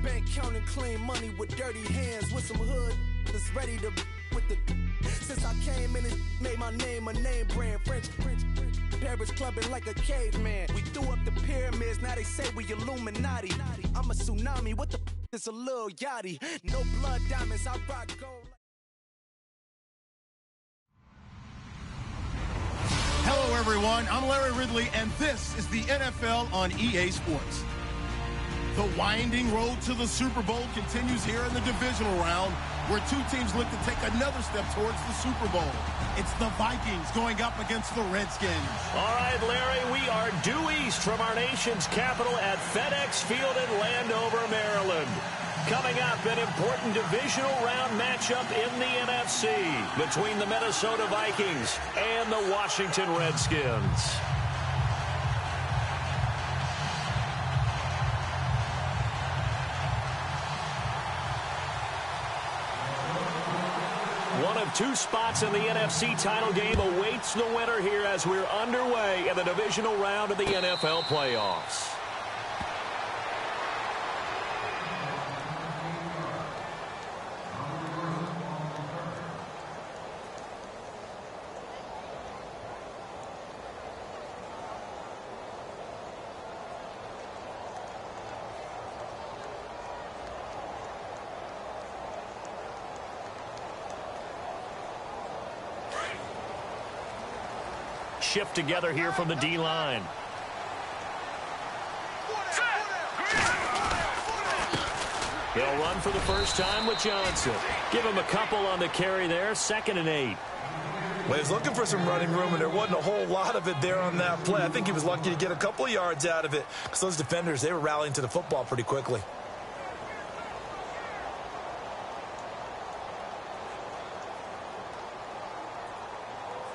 bank counting clean money with dirty hands, with some hood that's ready to with the. Since I came in, it made my name a name brand. French Paris clubbing like a caveman. We threw up the pyramids, now they say we Illuminati. I'm a tsunami, what the is a little yachty. No blood diamonds, I rock gold. Hello, everyone. I'm Larry Ridley, and this is the NFL on EA Sports. The winding road to the Super Bowl continues here in the divisional round, where two teams look to take another step towards the Super Bowl. It's the Vikings going up against the Redskins. All right, Larry, we are due east from our nation's capital at FedEx Field in Landover, Maryland. Coming up, an important divisional round matchup in the NFC between the Minnesota Vikings and the Washington Redskins. One of two spots in the NFC title game awaits the winner here as we're underway in the divisional round of the NFL playoffs. Shift together here from the D-line. He'll run for the first time with Johnson. Give him a couple on the carry there, 2nd and 8. Well, he was looking for some running room, and there wasn't a whole lot of it there on that play. I think he was lucky to get a couple of yards out of it because those defenders, they were rallying to the football pretty quickly.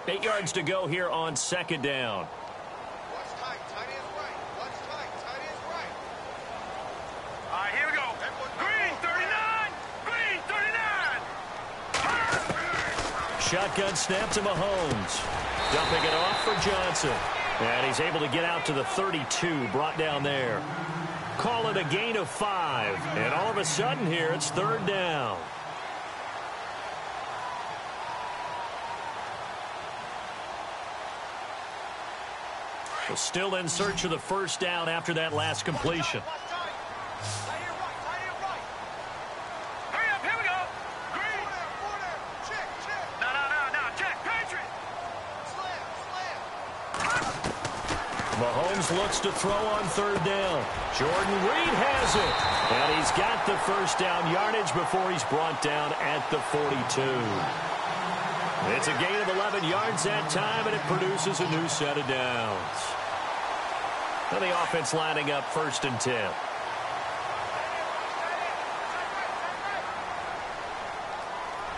Eight yards to go here on 2nd down. Watch tight. Tight ends right. Watch tight. Tight ends right. All right, here we go. Green, 39. Green, 39. Shotgun snap to Mahomes. Dumping it off for Johnson. And he's able to get out to the 32, brought down there. Call it a gain of 5. And all of a sudden here, it's 3rd down. Still in search of the first down after that last completion. Hurry up, here we go. Green. Check. No. Check. Patriot. Slam. Mahomes looks to throw on 3rd down. Jordan Reed has it. And he's got the first down yardage before he's brought down at the 42. It's a gain of 11 yards that time, and it produces a new set of downs. And the offense lining up 1st and 10. All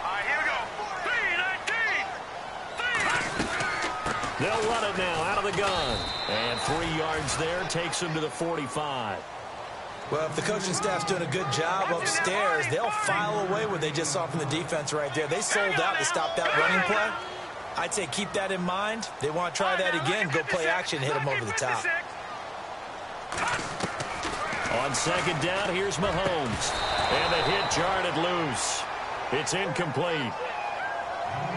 right, here we go. 3-19. They'll run it now out of the gun. And 3 yards there takes him to the 45. Well, if the coaching staff's doing a good job upstairs, they'll file away what they just saw from the defense right there. They sold out to stop that running play. I'd say keep that in mind. They want to try that again, go play action, hit them over the top. On 2nd down, here's Mahomes. And the hit jarred it loose. It's incomplete.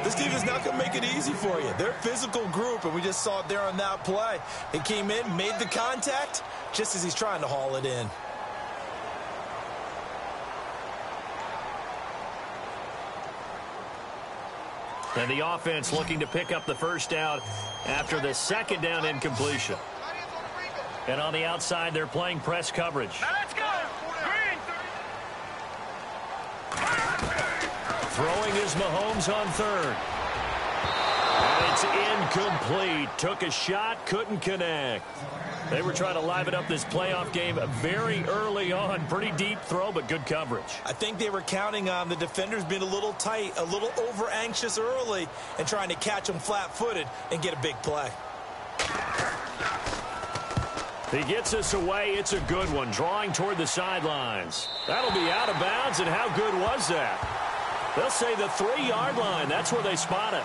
This defense not going to make it easy for you. They're a physical group, and we just saw it there on that play. He came in, made the contact, just as he's trying to haul it in. And the offense looking to pick up the first down after the 2nd down incompletion. And on the outside, they're playing press coverage. Now let's go. Green. Throwing is Mahomes on 3rd. And it's incomplete. Took a shot, couldn't connect. They were trying to liven up this playoff game very early on. Pretty deep throw, but good coverage. I think they were counting on the defenders being a little tight, a little over-anxious early, and trying to catch them flat-footed and get a big play. He gets us away. It's a good one, drawing toward the sidelines. That'll be out of bounds, and how good was that? They'll say the 3-yard line. That's where they spot it.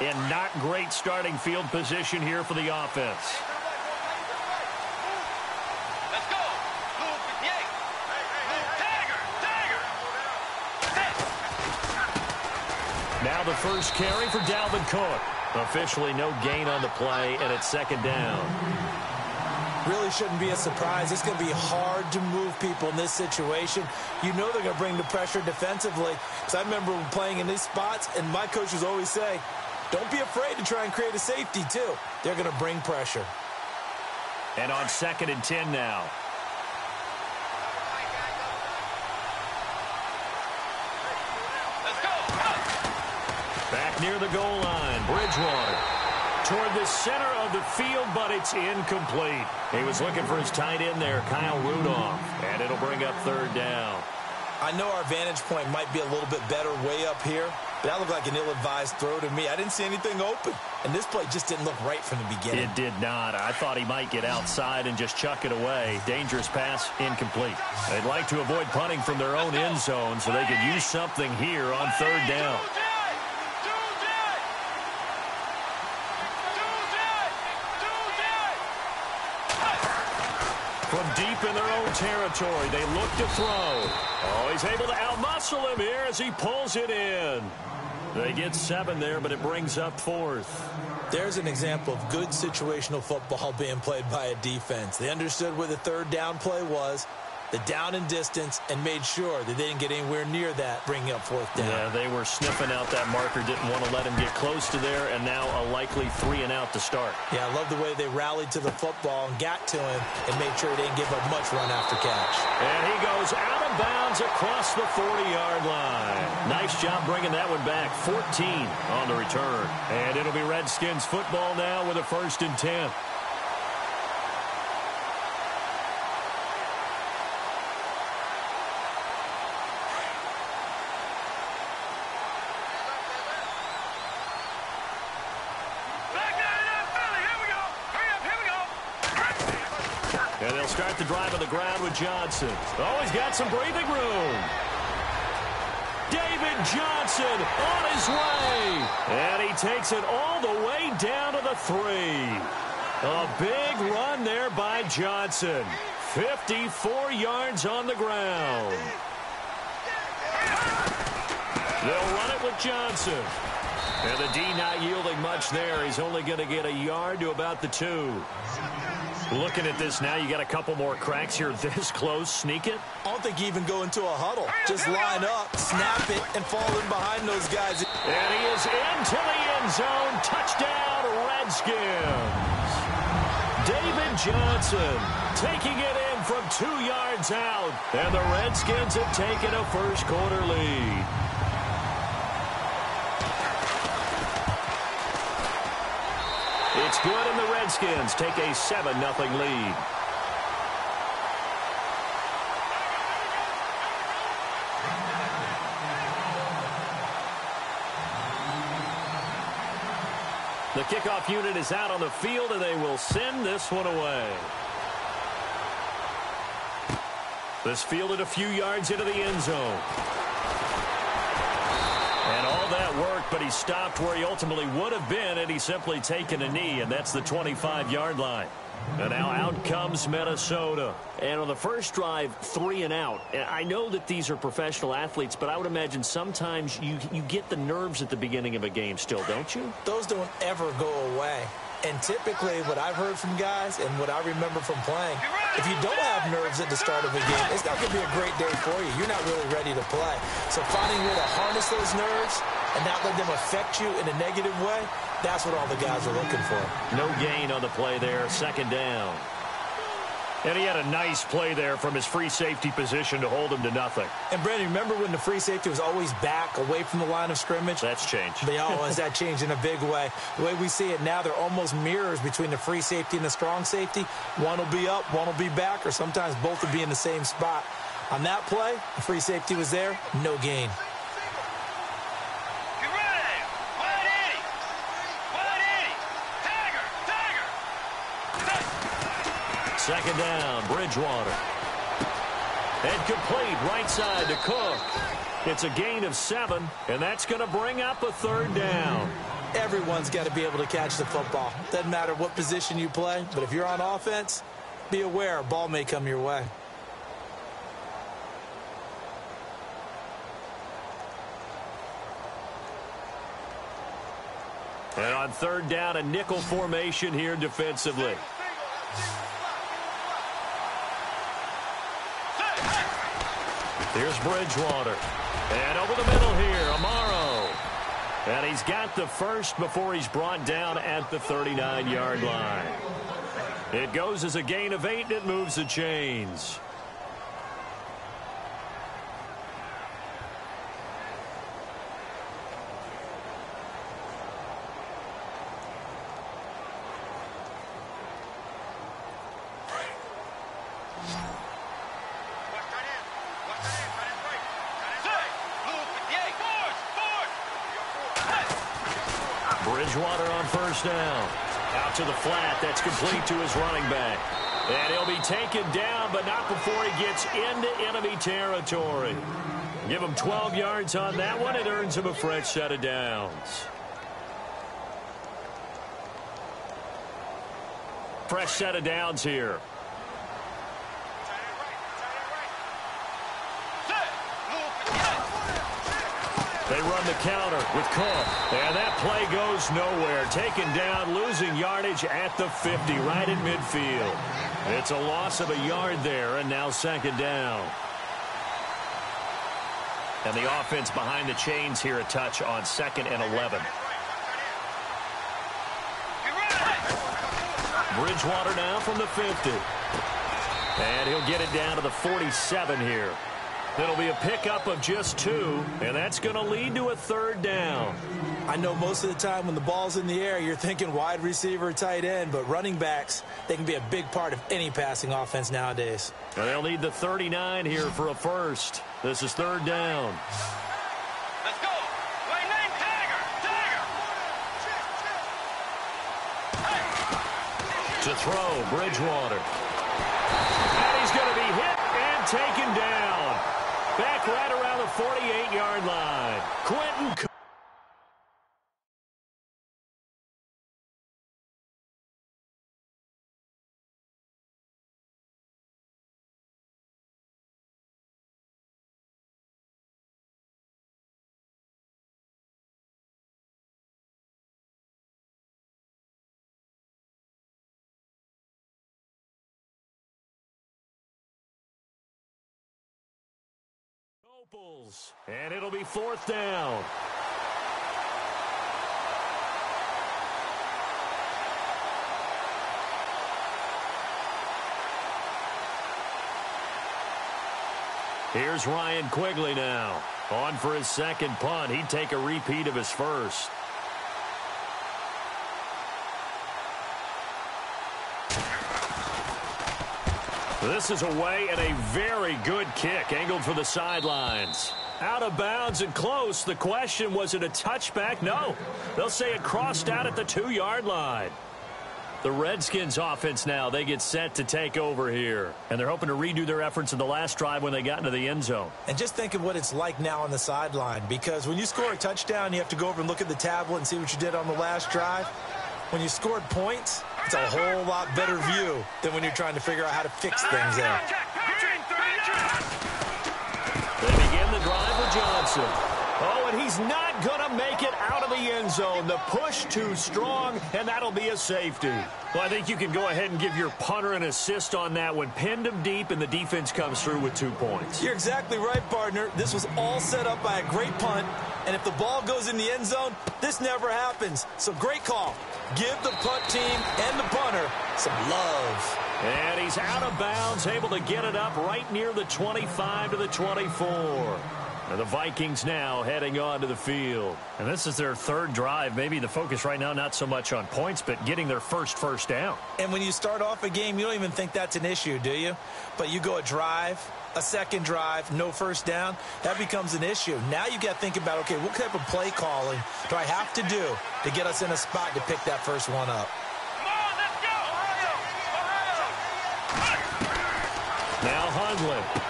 And not great starting field position here for the offense. Let's go. Move 58. Move Tiger. Now the first carry for Dalvin Cook. Officially no gain on the play, and it's second down. Really shouldn't be a surprise. It's going to be hard to move people in this situation. You know they're going to bring the pressure defensively. Because I remember playing in these spots, and my coaches always say, don't be afraid to try and create a safety, too. They're going to bring pressure. And on 2nd and 10 now. Let's go. Back near the goal line, Bridgewater. Toward the center of the field, but it's incomplete. He was looking for his tight end there, Kyle Rudolph, and it'll bring up 3rd down. I know our vantage point might be a little bit better way up here, but that looked like an ill-advised throw to me. I didn't see anything open, and this play just didn't look right from the beginning. It did not. I thought he might get outside and just chuck it away. Dangerous pass, incomplete. They'd like to avoid punting from their own end zone so they could use something here on 3rd down. From deep in their own territory, they look to throw. Oh, he's able to outmuscle him here as he pulls it in. They get 7 there, but it brings up 4th. There's an example of good situational football being played by a defense. They understood where the 3rd down play was, the down and distance, and made sure that they didn't get anywhere near that, bringing up 4th down. Yeah, they were sniffing out that marker, didn't want to let him get close to there, and now a likely 3 and out to start. Yeah, I love the way they rallied to the football and got to him and made sure he didn't give up much run after catch. And he goes out of bounds across the 40-yard line. Nice job bringing that one back. 14 on the return. And it'll be Redskins football now with a 1st and 10. And they'll start the drive on the ground with Johnson. Oh, he's got some breathing room. David Johnson on his way. And he takes it all the way down to the 3. A big run there by Johnson. 54 yards on the ground. They'll run it with Johnson. And the D not yielding much there. He's only going to get a yard to about the 2. Looking at this now, you got a couple more cracks here this close. Sneak it. I don't think you even go into a huddle. Just line up, snap it, and fall in behind those guys. And he is into the end zone. Touchdown, Redskins. David Johnson taking it in from 2 yards out. And the Redskins have taken a first-quarter lead. It's good, and the Redskins take a 7-0 lead. The kickoff unit is out on the field, and they will send this one away. This fielded a few yards into the end zone. And all that worked, but he stopped where he ultimately would have been had he simply taken a knee, and that's the 25-yard line. And now out comes Minnesota. And on the first drive, 3 and out. I know that these are professional athletes, but I would imagine sometimes you get the nerves at the beginning of a game still, don't you? Those don't ever go away. And typically what I've heard from guys and what I remember from playing, if you don't have nerves at the start of a game, it's not going to be a great day for you. You're not really ready to play. So finding a way to harness those nerves and not let them affect you in a negative way, that's what all the guys are looking for. No gain on the play there, 2nd down. And he had a nice play there from his free safety position to hold him to nothing. And, Brandon, remember when the free safety was always back away from the line of scrimmage? That's changed. They always that changed in a big way. The way we see it now, they're almost mirrors between the free safety and the strong safety. One will be up, one will be back, or sometimes both will be in the same spot. On that play, the free safety was there, no gain. Second down, Bridgewater. And complete right side to Cook. It's a gain of 7, and that's going to bring up a 3rd down. Everyone's got to be able to catch the football. Doesn't matter what position you play, but if you're on offense, be aware a ball may come your way. And on third down, a nickel formation here defensively. Here's Bridgewater. And over the middle here, Amaro. And he's got the first before he's brought down at the 39-yard line. It goes as a gain of 8, and it moves the chains. Bridgewater on first down. Out to the flat. That's complete to his running back. And he'll be taken down, but not before he gets into enemy territory. Give him 12 yards on that one. It earns him a fresh set of downs. Fresh set of downs here. They run the counter with Cook. And that play goes nowhere. Taken down, losing yardage at the 50, right in midfield. It's a loss of a yard there, and now second down. And the offense behind the chains here, a touch on 2nd and 11. Bridgewater now from the 50. And he'll get it down to the 47 here. It'll be a pickup of just 2, and that's going to lead to a third down. I know most of the time when the ball's in the air, you're thinking wide receiver, tight end, but running backs, they can be a big part of any passing offense nowadays. And they'll need the 39 here for a first. This is third down. Let's go. Play name Tiger. To throw, Bridgewater. And he's going to be hit and taken down. Back right around the 48-yard line. Quentin. And it'll be fourth down. Here's Ryan Quigley now. On for his second punt. He'd take a repeat of his first. This is away and a very good kick angled for the sidelines. Out of bounds and close. The question, was it a touchback? No. They'll say it crossed out at the 2-yard line. The Redskins offense now, they get set to take over here. And they're hoping to redo their efforts in the last drive when they got into the end zone. And just think of what it's like now on the sideline, because when you score a touchdown, you have to go over and look at the tablet and see what you did on the last drive. When you scored points, it's a whole lot better view than when you're trying to figure out how to fix things there. They begin the drive with Johnson. Oh, and he's not going to make it out of the end zone. The push too strong, and that'll be a safety. Well, I think you can go ahead and give your punter an assist on that one. Pinned him deep, and the defense comes through with 2 points. You're exactly right, partner. This was all set up by a great punt, and if the ball goes in the end zone, this never happens. So great call. Give the punt team and the punter some love. And he's out of bounds, able to get it up right near the 25 to the 24. And the Vikings now heading onto the field. And this is their third drive. Maybe the focus right now not so much on points, but getting their first down. And when you start off a game, you don't even think that's an issue, do you? But you go a drive, a second drive, no first down, that becomes an issue. Now you got to think about, okay, what type of play calling do I have to do to get us in a spot to pick that first one up? Now Hundley.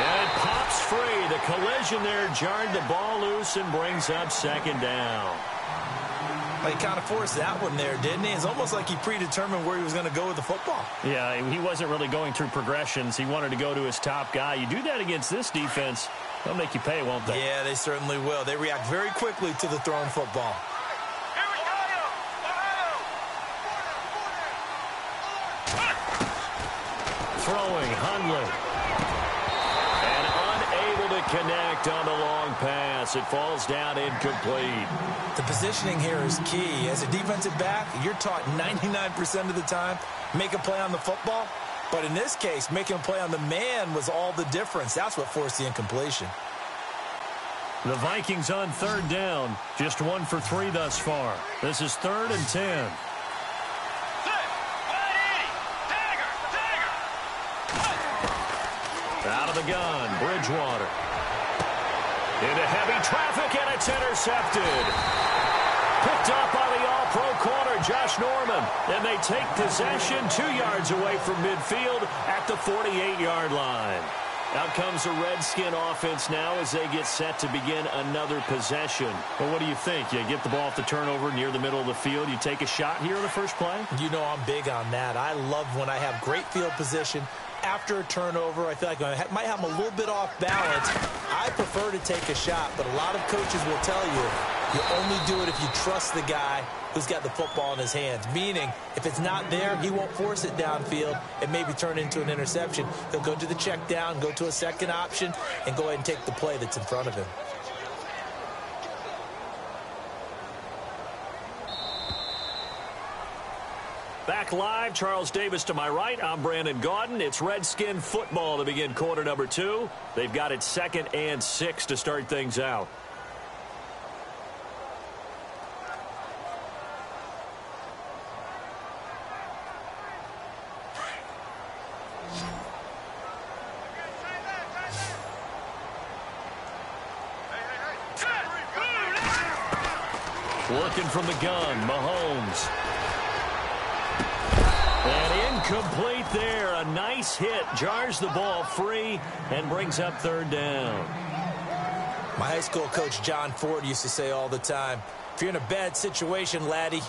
And it pops free. The collision there jarred the ball loose and brings up second down. He kind of forced that one there, didn't he? It's almost like he predetermined where he was going to go with the football. Yeah, he wasn't really going through progressions. He wanted to go to his top guy. You do that against this defense, they'll make you pay, won't they? Yeah, they certainly will. They react very quickly to the thrown football. Throwing, Hundley. And unable to connect on the long pass. It falls down incomplete. The positioning here is key. As a defensive back, you're taught 99% of the time, make a play on the football. But in this case, making a play on the man was all the difference. That's what forced the incompletion. The Vikings on third down. Just 1 for 3 thus far. This is 3rd and 10. Out of the gun, Bridgewater. Into heavy traffic, and it's intercepted. Picked up by the all-pro corner, Josh Norman. And they take possession 2 yards away from midfield at the 48-yard line. Out comes the Redskin offense now as they get set to begin another possession. Well, what do you think? You get the ball off the turnover near the middle of the field. You take a shot here on the first play? You know I'm big on that. I love when I have great field position. After a turnover, I feel like I might have them a little bit off balance. I prefer to take a shot, but a lot of coaches will tell you, you only do it if you trust the guy who's got the football in his hands. Meaning, if it's not there, he won't force it downfield and maybe turn it into an interception. He'll go to the check down, go to a second option, and go ahead and take the play that's in front of him. Back live, Charles Davis to my right. I'm Brandon Gaudin. It's Redskin football to begin quarter number 2. They've got it 2nd and 6 to start things out. Working from the gun, Mahomes. And incomplete there. A nice hit. Jars the ball free and brings up 3rd down. My high school coach, John Ford, used to say all the time, if you're in a bad situation, laddie,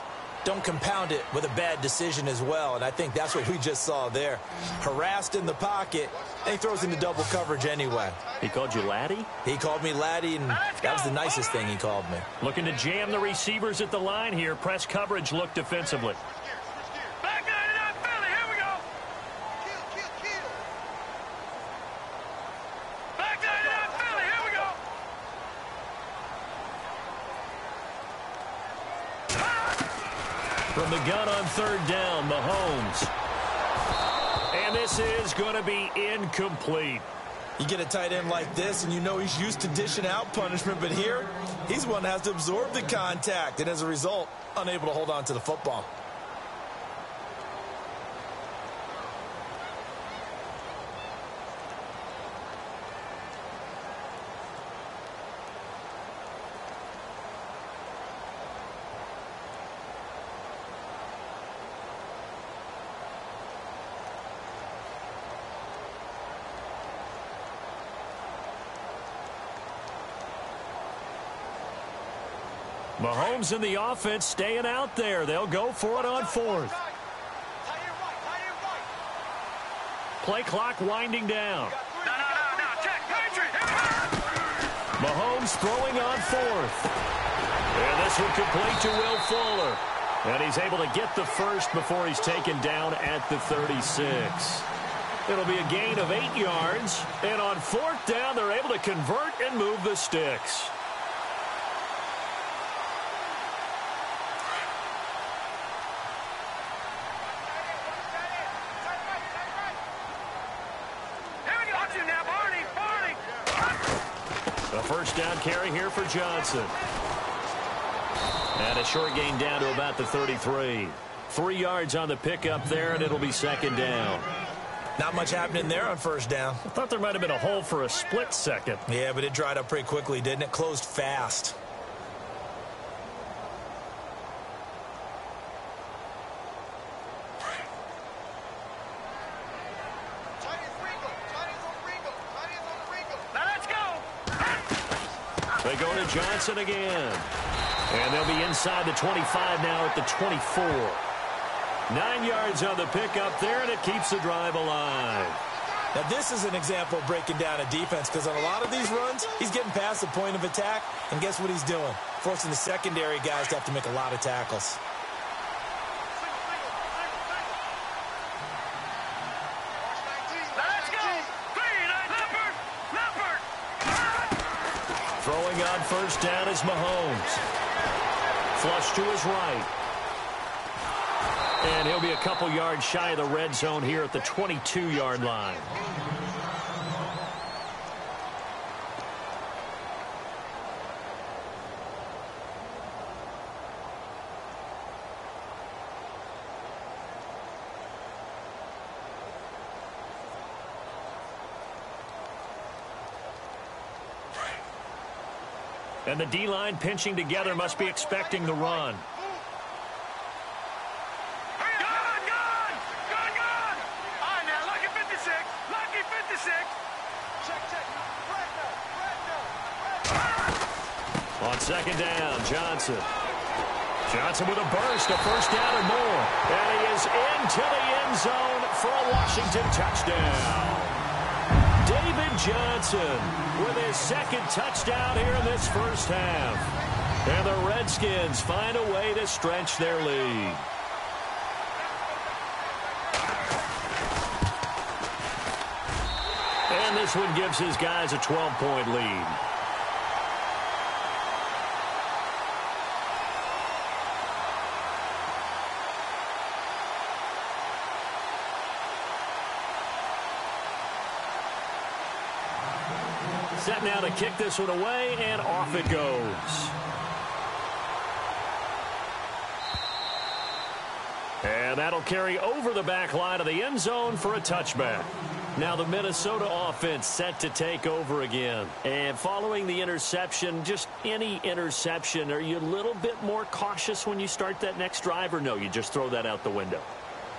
don't compound it with a bad decision as well. And I think that's what we just saw there. Harassed in the pocket, and he throws into double coverage anyway. He called you laddie? He called me laddie, and that was the nicest thing he called me. Looking to jam the receivers at the line here. Press coverage look defensively. From the gun on 3rd down, Mahomes. And this is going to be incomplete. You get a tight end like this, and you know he's used to dishing out punishment, but here, he's one that has to absorb the contact, and as a result, unable to hold on to the football. Mahomes and the offense staying out there. They'll go for it on 4th. Play clock winding down. Mahomes throwing on 4th. And this one complete to Will Fuller. And he's able to get the first before he's taken down at the 36. It'll be a gain of 8 yards. And on 4th down, they're able to convert and move the sticks. A first down carry here for Johnson. And a short gain down to about the 33. 3 yards on the pickup there, and it'll be 2nd down. Not much happening there on 1st down. I thought there might have been a hole for a split second. Yeah, but it dried up pretty quickly, didn't it? Closed fast. They go to Johnson again. And they'll be inside the 25 now at the 24. 9 yards on the pickup there, and it keeps the drive alive. Now, this is an example of breaking down a defense, because on a lot of these runs, he's getting past the point of attack, and guess what he's doing? Forcing the secondary guys to have to make a lot of tackles. Let's go! Throwing on first down is Mahomes. Flush to his right. And he'll be a couple yards shy of the red zone here at the 22-yard line. And the D-line pinching together, must be expecting the run. On second down, Johnson. Johnson with a burst, a first down and more. And he is into the end zone for a Washington touchdown. David Johnson with his second touchdown here in this first half. And the Redskins find a way to stretch their lead. And this one gives his guys a 12-point lead. Set now to kick this one away, and off it goes. And that'll carry over the back line of the end zone for a touchback. Now the Minnesota offense set to take over again. And following the interception, just any interception, are you a little bit more cautious when you start that next drive, or no, you just throw that out the window?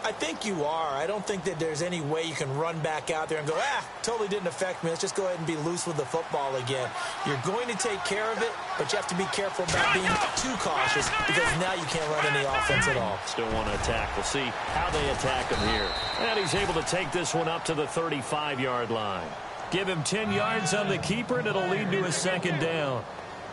I think you are. I don't think that there's any way you can run back out there and go, totally didn't affect me. Let's just go ahead and be loose with the football again. You're going to take care of it, but you have to be careful about being too cautious, because now you can't run any offense at all. Still want to attack. We'll see how they attack him here. And he's able to take this one up to the 35-yard line. Give him 10 yards on the keeper, and it'll lead to a second down.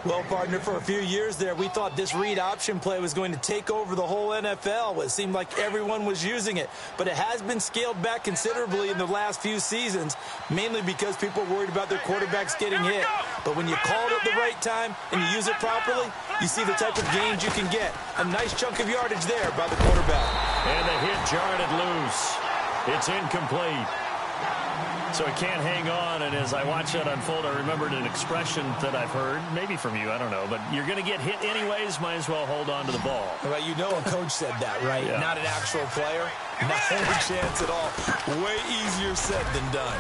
Well, partner, for a few years there, we thought this read option play was going to take over the whole NFL. It seemed like everyone was using it, but it has been scaled back considerably in the last few seasons, mainly because people are worried about their quarterbacks getting hit. But when you call it at the right time and you use it properly, you see the type of gains you can get. A nice chunk of yardage there by the quarterback. And the hit jarred it loose. It's incomplete. So he can't hang on, and as I watch that unfold, I remembered an expression that I've heard, maybe from you, I don't know, but you're going to get hit anyways, might as well hold on to the ball. Well, you know a coach said that, right? Yeah. Not an actual player. Not a chance at all. Way easier said than done.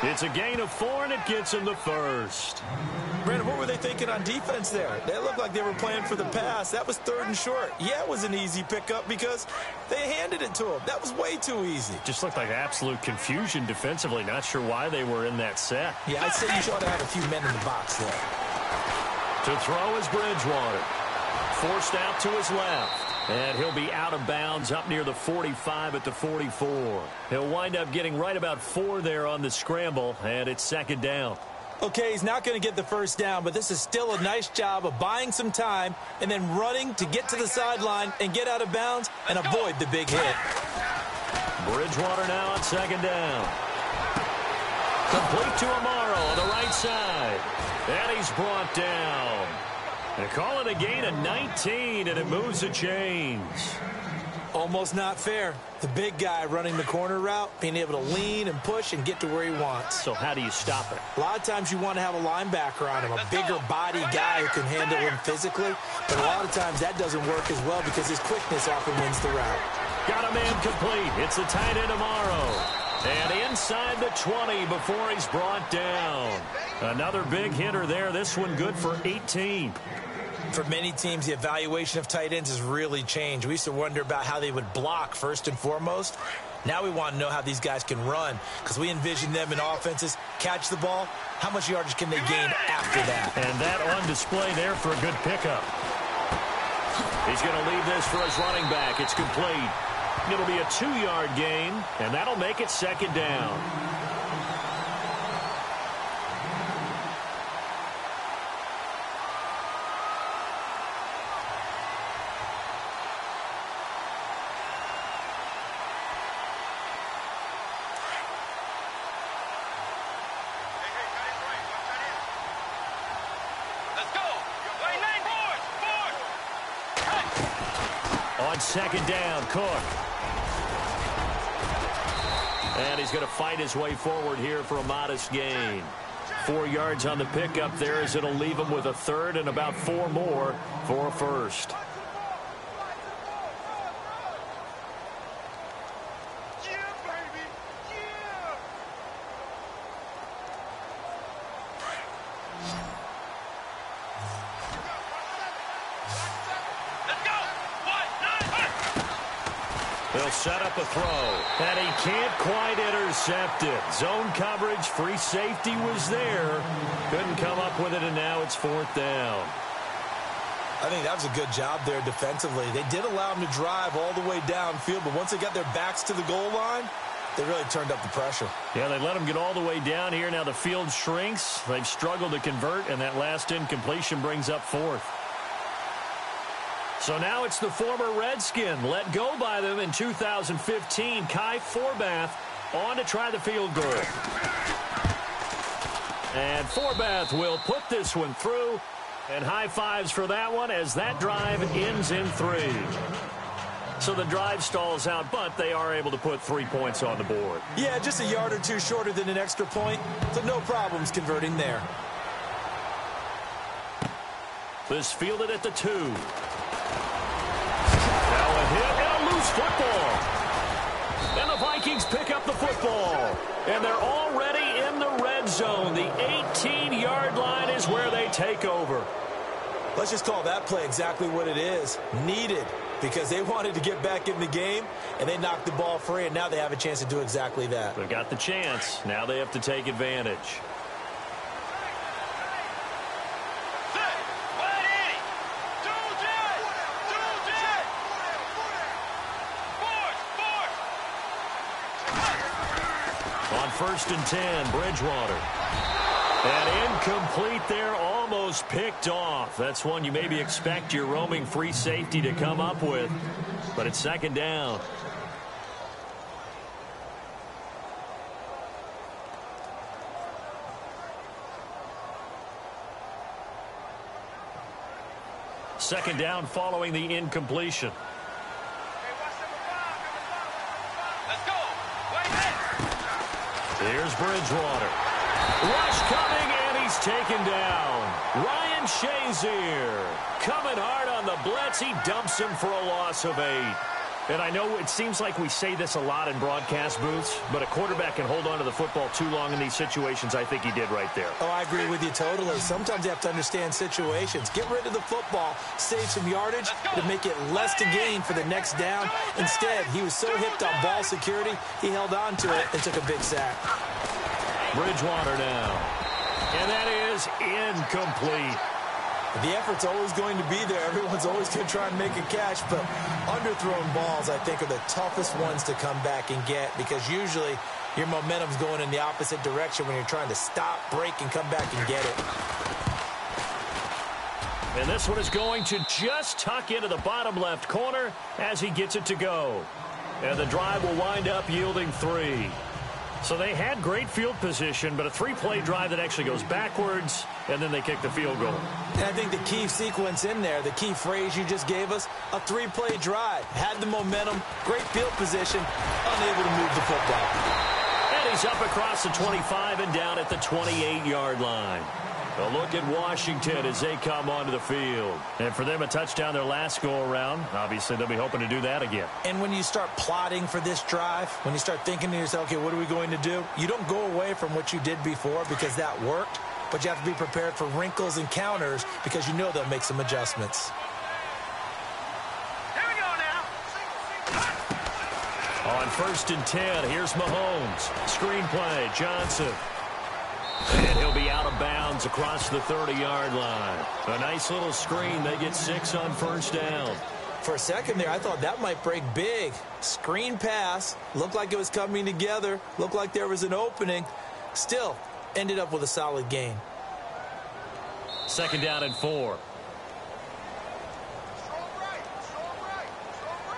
It's a gain of 4, and it gets him the first. Brandon, what were they thinking on defense there? They looked like they were playing for the pass. That was 3rd and short. Yeah, it was an easy pickup because they handed it to him. That was way too easy. Just looked like absolute confusion defensively. Not sure why they were in that set. Yeah, I'd say you ought to have a few men in the box there. To throw is Bridgewater. Forced out to his left. And he'll be out of bounds up near the 45 at the 44. He'll wind up getting right about 4 there on the scramble, and it's second down. Okay, he's not going to get the first down, but this is still a nice job of buying some time and then running to get to the sideline and get out of bounds and avoid the big hit. Bridgewater now on second down. Complete to Amaro on the right side. And he's brought down. They call it a gain of 19, and it moves the chains. Almost not fair. The big guy running the corner route, being able to lean and push and get to where he wants. So how do you stop it? A lot of times you want to have a linebacker on him, a bigger body guy who can handle him physically. But a lot of times that doesn't work as well because his quickness often wins the route. Got a man complete. It's the tight end Amaro. And inside the 20 before he's brought down. Another big hitter there. This one good for 18. For many teams, the evaluation of tight ends has really changed. We used to wonder about how they would block first and foremost. Now we want to know how these guys can run, because we envision them in offenses, catch the ball. How much yardage can they gain after that? And that on display there for a good pickup. He's going to leave this for his running back. It's complete. It'll be a 2-yard gain, and that'll make it second down. On second down, Cook. And he's going to fight his way forward here for a modest gain. 4 yards on the pickup there as it'll leave him with a third and about 4 more for a first. He'll set up a throw, and he can't quite intercept it. Zone coverage, free safety was there. Couldn't come up with it, and now it's 4th down. I think that was a good job there defensively. They did allow him to drive all the way downfield, but once they got their backs to the goal line, they really turned up the pressure. Yeah, they let him get all the way down here. Now the field shrinks. They've struggled to convert, and that last incompletion brings up 4th. So now it's the former Redskin, let go by them in 2015, Kai Forbath, on to try the field goal. And Forbath will put this one through, and high fives for that one as that drive ends in 3. So the drive stalls out, but they are able to put 3 points on the board. Yeah, just a yard or 2 shorter than an extra point, so no problems converting there. This fielded at the 2. Hit and a loose football. And the Vikings pick up the football. And they're already in the red zone. The 18-yard line is where they take over. Let's just call that play exactly what it is. Needed, because they wanted to get back in the game, and they knocked the ball free, and now they have a chance to do exactly that. They've got the chance. Now they have to take advantage. On 1st and 10, Bridgewater. And incomplete there, almost picked off. That's one you maybe expect your roaming free safety to come up with, but it's second down. Second down following the incompletion. Here's Bridgewater. Rush coming, and he's taken down. Ryan Shazier coming hard on the blitz. He dumps him for a loss of 8. And I know it seems like we say this a lot in broadcast booths, but a quarterback can hold on to the football too long in these situations. I think he did right there. Oh, I agree with you totally. Sometimes you have to understand situations. Get rid of the football, save some yardage to make it less to gain for the next down. Instead, he was so hipped on ball security, he held on to it and took a big sack. Bridgewater now. And that is incomplete. The effort's always going to be there. Everyone's always going to try and make a catch, but underthrown balls, I think, are the toughest ones to come back and get, because usually your momentum's going in the opposite direction when you're trying to stop, break, and come back and get it. And this one is going to just tuck into the bottom left corner as he gets it to go. And the drive will wind up yielding 3. So they had great field position, but a 3-play drive that actually goes backwards, and then they kick the field goal. And I think the key sequence in there, the key phrase you just gave us, a 3-play drive. Had the momentum, great field position, unable to move the football. And he's up across the 25 and down at the 28-yard line. A look at Washington as they come onto the field. And for them, a touchdown their last go-around. Obviously, they'll be hoping to do that again. And when you start plotting for this drive, when you start thinking to yourself, okay, what are we going to do? You don't go away from what you did before because that worked, but you have to be prepared for wrinkles and counters because you know they'll make some adjustments. Here we go now. On 1st and 10, here's Mahomes. Screenplay, Johnson. And he'll be out of bounds across the 30-yard line. A nice little screen. They get 6 on 1st down. For a second there, I thought that might break big. Screen pass. Looked like it was coming together. Looked like there was an opening. Still, ended up with a solid gain. 2nd down and 4.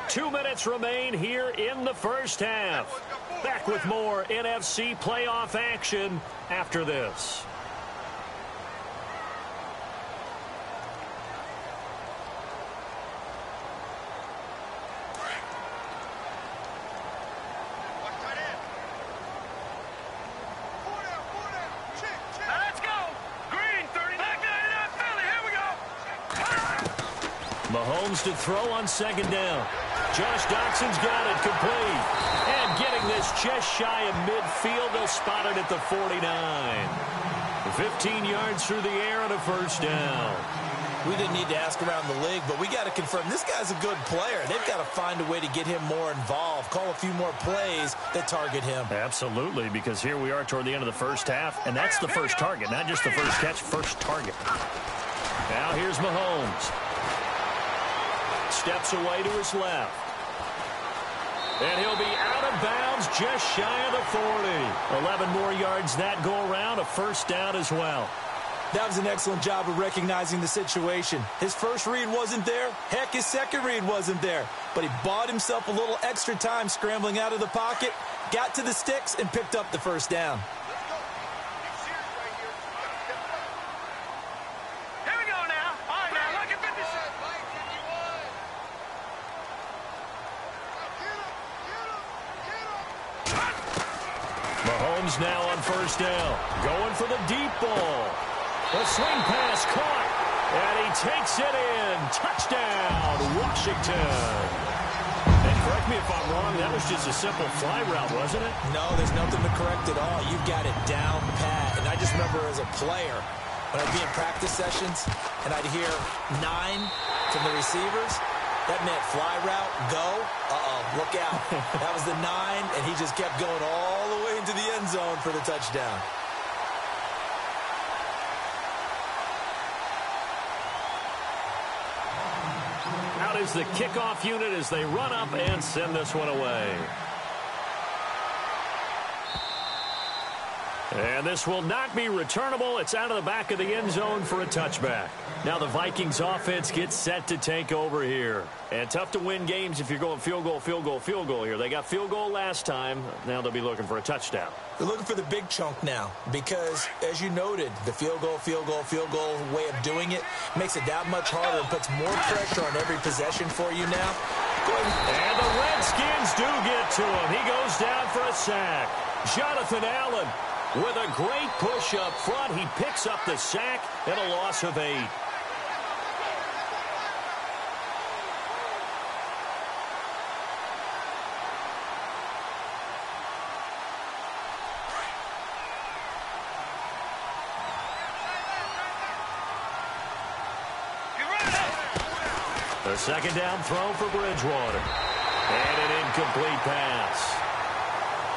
2 minutes remain here in the first half. Back with more NFC playoff action after this. Mahomes to throw on 2nd down. Josh Doxson's got it complete. And getting this just shy of midfield, they'll spot it at the 49. 15 yards through the air and a 1st down. We didn't need to ask around the league, but we got to confirm this guy's a good player. They've got to find a way to get him more involved, call a few more plays that target him. Absolutely, because here we are toward the end of the first half, and that's the first target, not just the first catch, first target. Now here's Mahomes. Steps away to his left. And he'll be out of bounds just shy of the 40. 11 more yards that go around, a 1st down as well. That was an excellent job of recognizing the situation. His first read wasn't there. Heck, his second read wasn't there. But he bought himself a little extra time scrambling out of the pocket, got to the sticks, and picked up the 1st down. Mahomes now on 1st down. Going for the deep ball. The swing pass caught. And he takes it in. Touchdown, Washington. And correct me if I'm wrong, that was just a simple fly route, wasn't it? No, there's nothing to correct at all. You've got it down pat. And I just remember as a player, when I'd be in practice sessions, and I'd hear 9 from the receivers, that meant fly route, go. Look out. That was the 9, and he just kept going all the way into the end zone for the touchdown. Out is the kickoff unit as they run up and send this one away. And this will not be returnable. It's out of the back of the end zone for a touchback. Now the Vikings offense gets set to take over here. And tough to win games if you're going field goal, field goal, field goal here. They got field goal last time. Now they'll be looking for a touchdown. They're looking for the big chunk now because, as you noted, the field goal way of doing it makes it that much harder and puts more pressure on every possession for you now. And the Redskins do get to him. He goes down for a sack. Jonathan Allen with a great push up front. He picks up the sack and a loss of 8. The 2nd down throw for Bridgewater. And an incomplete pass.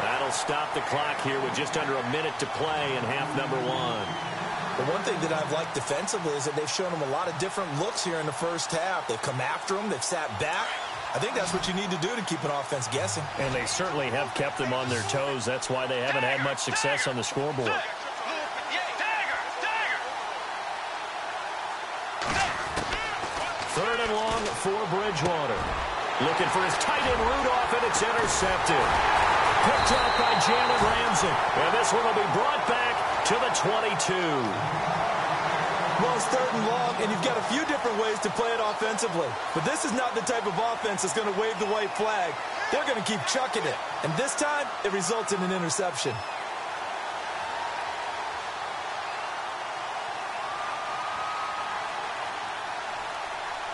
That'll stop the clock here with just under a minute to play in half number 1. The one thing that I've liked defensively is that they've shown them a lot of different looks here in the first half. They've come after them. They've sat back. I think that's what you need to do to keep an offense guessing. And they certainly have kept them on their toes. That's why they haven't had much success on the scoreboard. 3rd and long for Bridgewater. Looking for his tight end Rudolph, and it's intercepted. Picked up by Jalen Ramsey. And this one will be brought back to the 22. Well, it's 3rd and long, and you've got a few different ways to play it offensively. But this is not the type of offense that's going to wave the white flag. They're going to keep chucking it. And this time, it results in an interception.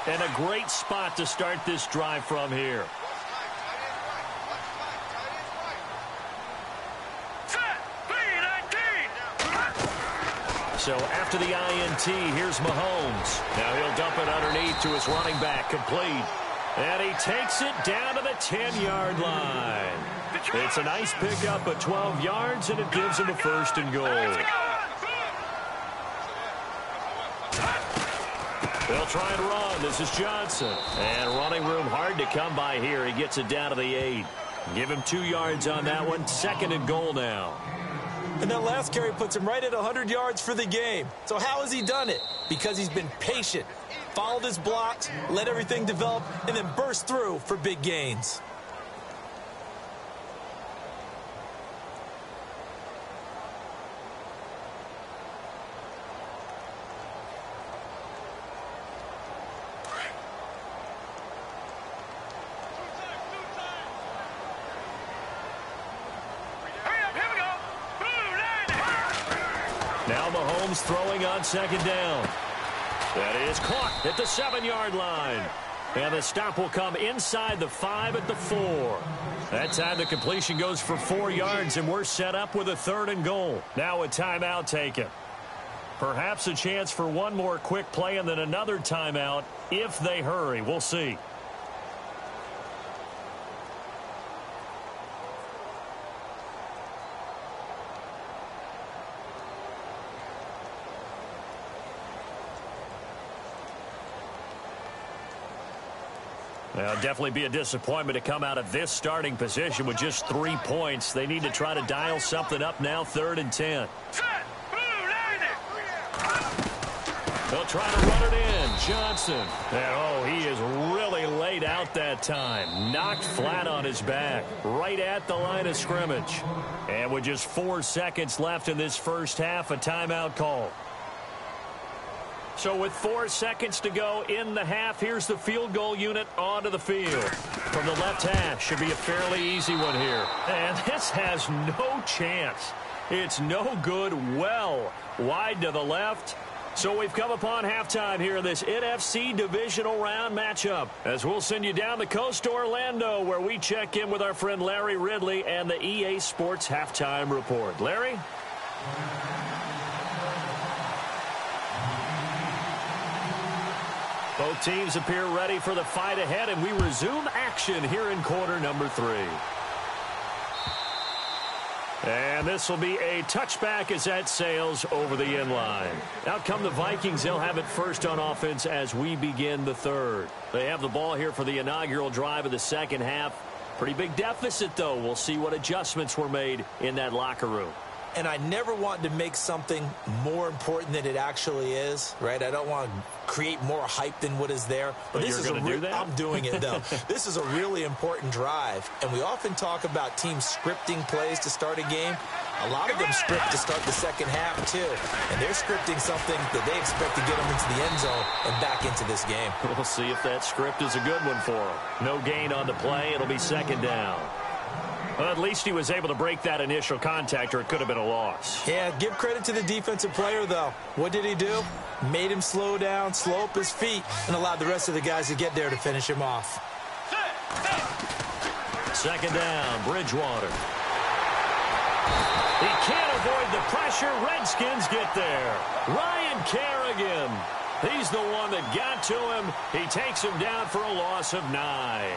And a great spot to start this drive from here. So after the INT, here's Mahomes. Now he'll dump it underneath to his running back, complete. And he takes it down to the 10-yard line. It's a nice pickup of 12 yards, and it gives him a 1st and goal. They'll try and run. This is Johnson. And running room hard to come by here. He gets it down to the 8. Give him 2 yards on that one. 2nd and goal now. And that last carry puts him right at 100 yards for the game. So how has he done it? Because he's been patient, followed his blocks, let everything develop, and then burst through for big gains. Now Mahomes throwing on 2nd down. That is caught at the 7-yard line. And the stop will come inside the 5 at the 4. That time the completion goes for 4 yards, and we're set up with a 3rd and goal. Now a timeout taken. Perhaps a chance for one more quick play and then another timeout if they hurry. We'll see. Now, definitely be a disappointment to come out of this starting position with just 3 points. They need to try to dial something up now, 3rd and 10. They'll try to run it in. Johnson. And, he is really laid out that time. Knocked flat on his back. Right at the line of scrimmage. And with just 4 seconds left in this first half, a timeout call. So with 4 seconds to go in the half, here's the field goal unit onto the field. From the left hash, should be a fairly easy one here. And this has no chance. It's no good, well wide to the left. So we've come upon halftime here in this NFC divisional round matchup. As we'll send you down the coast to Orlando, where we check in with our friend Larry Ridley and the EA Sports Halftime Report. Larry? Both teams appear ready for the fight ahead, and we resume action here in quarter number 3. And this will be a touchback as that sails over the end line. Out come the Vikings. They'll have it first on offense as we begin the 3rd. They have the ball here for the inaugural drive of the second half. Pretty big deficit, though. We'll see what adjustments were made in that locker room. And I never want to make something more important than it actually is, right? I don't want to create more hype than what is there. But this you're going to do that? I'm doing it, though. This is a really important drive. And we often talk about teams scripting plays to start a game. A lot of them script to start the second half, too. And they're scripting something that they expect to get them into the end zone and back into this game. We'll see if that script is a good one for them. No gain on the play. It'll be 2nd down. Well, at least he was able to break that initial contact, or it could have been a loss. Yeah, give credit to the defensive player, though. What did he do? Made him slow down, slow up his feet, and allowed the rest of the guys to get there to finish him off. 2nd down, Bridgewater. He can't avoid the pressure. Redskins get there. Ryan Kerrigan. He's the one that got to him. He takes him down for a loss of 9.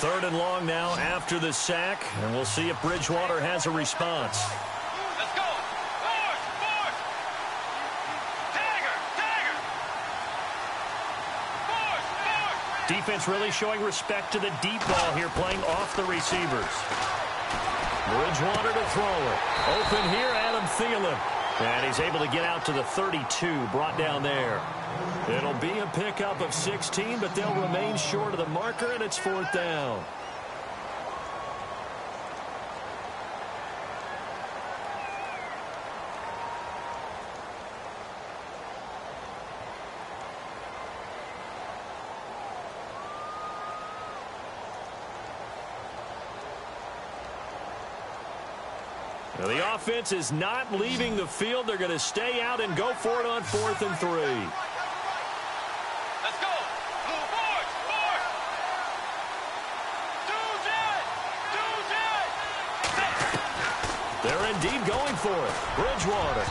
Third and long now after the sack, and we'll see if Bridgewater has a response. Let's go. Force. Dagger. Force. Defense really showing respect to the deep ball here, playing off the receivers. Bridgewater to throw it. Open here, Adam Thielen. And he's able to get out to the 32, brought down there. It'll be a pickup of 16, but they'll remain short of the marker, and it's 4th down. Now, the offense is not leaving the field. They're going to stay out and go for it on 4th and 3. Let's go. Force. Do jet. They're indeed going for it. Bridgewater.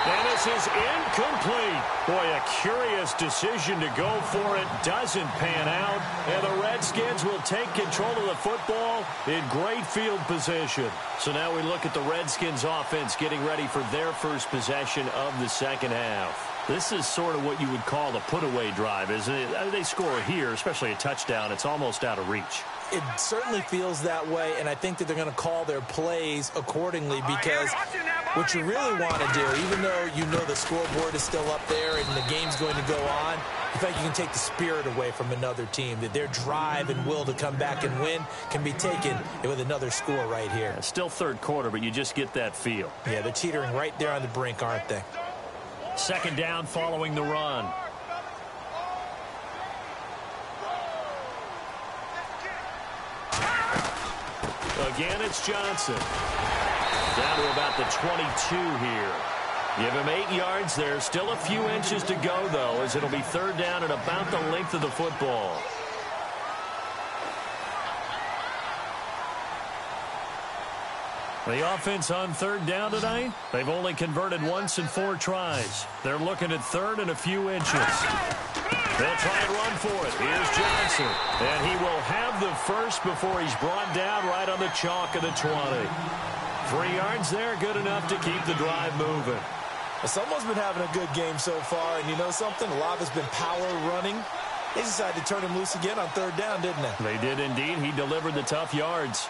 And this is incomplete. Boy, a curious decision to go for it. Doesn't pan out. And the Redskins will take control of the football in great field position. So now we look at the Redskins offense getting ready for their first possession of the second half. This is sort of what you would call a put-away drive, isn't it? They score here, especially a touchdown. It's almost out of reach. It certainly feels that way, and I think that they're going to call their plays accordingly because what you really want to do, even though you know the scoreboard is still up there and the game's going to go on, in fact, you can take the spirit away from another team, that their drive and will to come back and win can be taken with another score right here. Yeah, still third quarter, but you just get that feel. Yeah, they're teetering right there on the brink, aren't they? Second down following the run. Again, it's Johnson. Down to about the 22 here. Give him 8 yards there. Still a few inches to go, though, as it'll be third down at about the length of the football. The offense on third down tonight, they've only converted once in 4 tries. They're looking at third and a few inches. They'll try and run for it. Here's Johnson. And he will have the first before he's brought down right on the chalk of the 20. 3 yards there, good enough to keep the drive moving. Well, someone's been having a good game so far, and you know something? A lot has been power running. They decided to turn him loose again on third down, didn't they? They did indeed. He delivered the tough yards.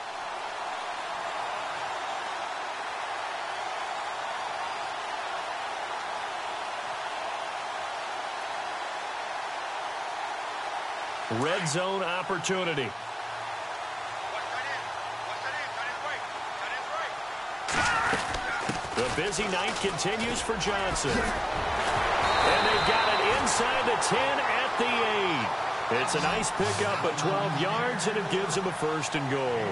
Red zone opportunity. The busy night continues for Johnson. And they've got it inside the 10 at the 8. It's a nice pickup of 12 yards, and it gives them a first and goal.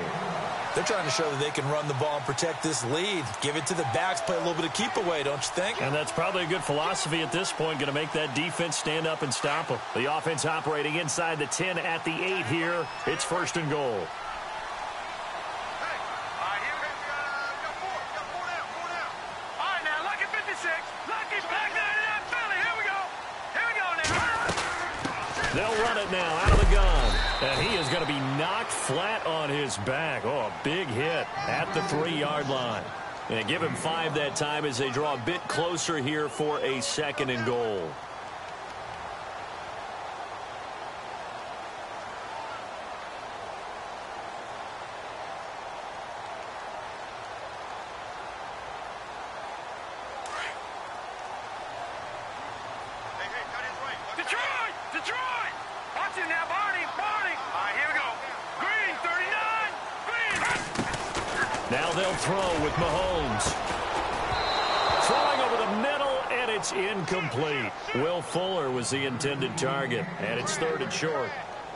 They're trying to show that they can run the ball and protect this lead. Give it to the backs, play a little bit of keep away, don't you think? And that's probably a good philosophy at this point, going to make that defense stand up and stop them. The offense operating inside the 10 at the 8 here. It's first and goal. They'll run it now out of the gun. And he is going to be knocked flat on his back. Oh, a big hit at the 3-yard line. And give him 5 that time as they draw a bit closer here for a second and goal. Now they'll throw with Mahomes. Throwing over the middle, and it's incomplete. Will Fuller was the intended target, and it's third and short.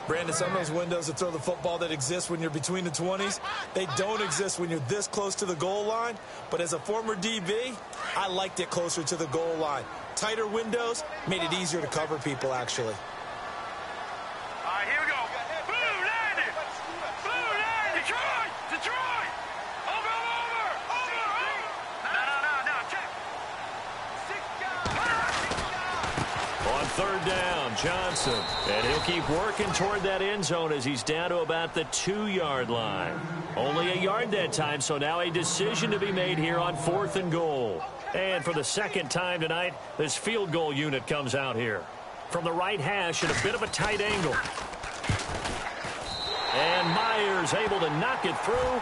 Brandon, some of those windows that throw the football that exist when you're between the 20s, they don't exist when you're this close to the goal line. But as a former DB, I liked it closer to the goal line. Tighter windows made it easier to cover people, actually. Here we go. Blue 90. Blue 90. Detroit. Detroit. Over. No. Check. 6 On third down, Johnson. And he'll keep working toward that end zone as he's down to about the 2-yard line. Only a yard that time, so now a decision to be made here on fourth and goal. And for the second time tonight, this field goal unit comes out here. From the right hash at a bit of a tight angle. And Myers able to knock it through.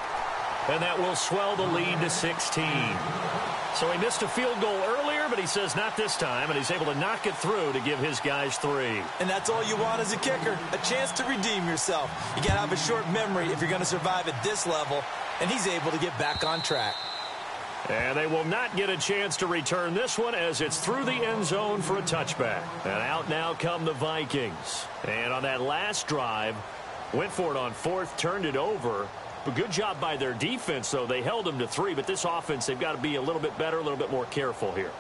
And that will swell the lead to 16. So he missed a field goal earlier, but he says not this time, and he's able to knock it through to give his guys 3. And that's all you want as a kicker, a chance to redeem yourself. You got to have a short memory if you're going to survive at this level, and he's able to get back on track. And they will not get a chance to return this one as it's through the end zone for a touchback. And out now come the Vikings. And on that last drive, went for it on fourth, turned it over. But good job by their defense, though. They held them to 3, but this offense, they've got to be a little bit better, a little bit more careful here.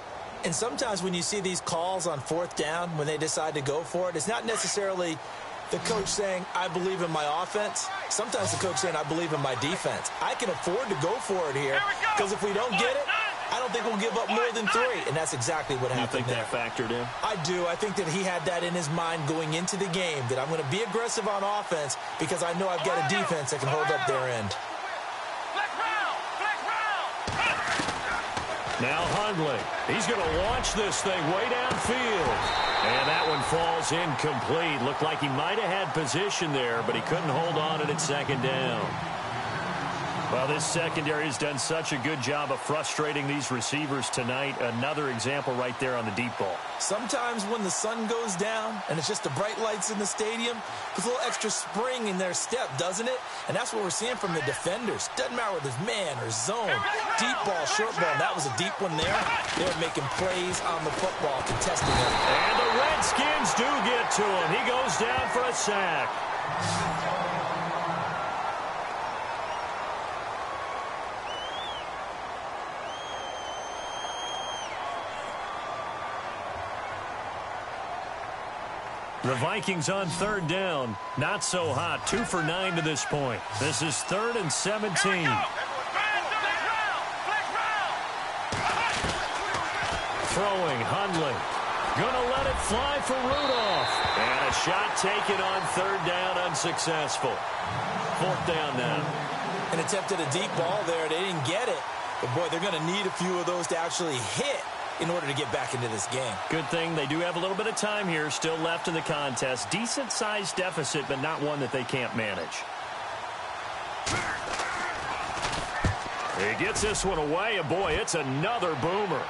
And sometimes when you see these calls on fourth down, when they decide to go for it, it's not necessarily The coach saying, I believe in my offense. Sometimes the coach saying, I believe in my defense. I can afford to go for it here because if we don't get it, I don't think we'll give up more than 3. And that's exactly what happened there. You think that factored in? I do. I think that he had that in his mind going into the game, that I'm going to be aggressive on offense because I know I've got a defense that can hold up their end. Now Hundley. He's going to launch this thing way downfield. And that one falls incomplete. Looked like he might have had position there, but he couldn't hold on at second down. Well, this secondary has done such a good job of frustrating these receivers tonight. Another example right there on the deep ball. Sometimes when the sun goes down and it's just the bright lights in the stadium, there's a little extra spring in their step, doesn't it? And that's what we're seeing from the defenders. Doesn't matter whether it's man or zone, deep ball, short ball. That was a deep one there. They're making plays on the football, contesting it. And the Redskins do get to him. He goes down for a sack. The Vikings on third down. Not so hot. 2 for 9 to this point. This is 3rd and 17. Throwing, Hundley. Gonna let it fly for Rudolph. And a shot taken on 3rd down, unsuccessful. 4th down now. And attempted a deep ball there. They didn't get it. But, boy, they're going to need a few of those to actually hit in order to get back into this game. Good thing they do have a little bit of time here still left in the contest. Decent-sized deficit, but not one that they can't manage. He gets this one away, and boy, it's another boomer.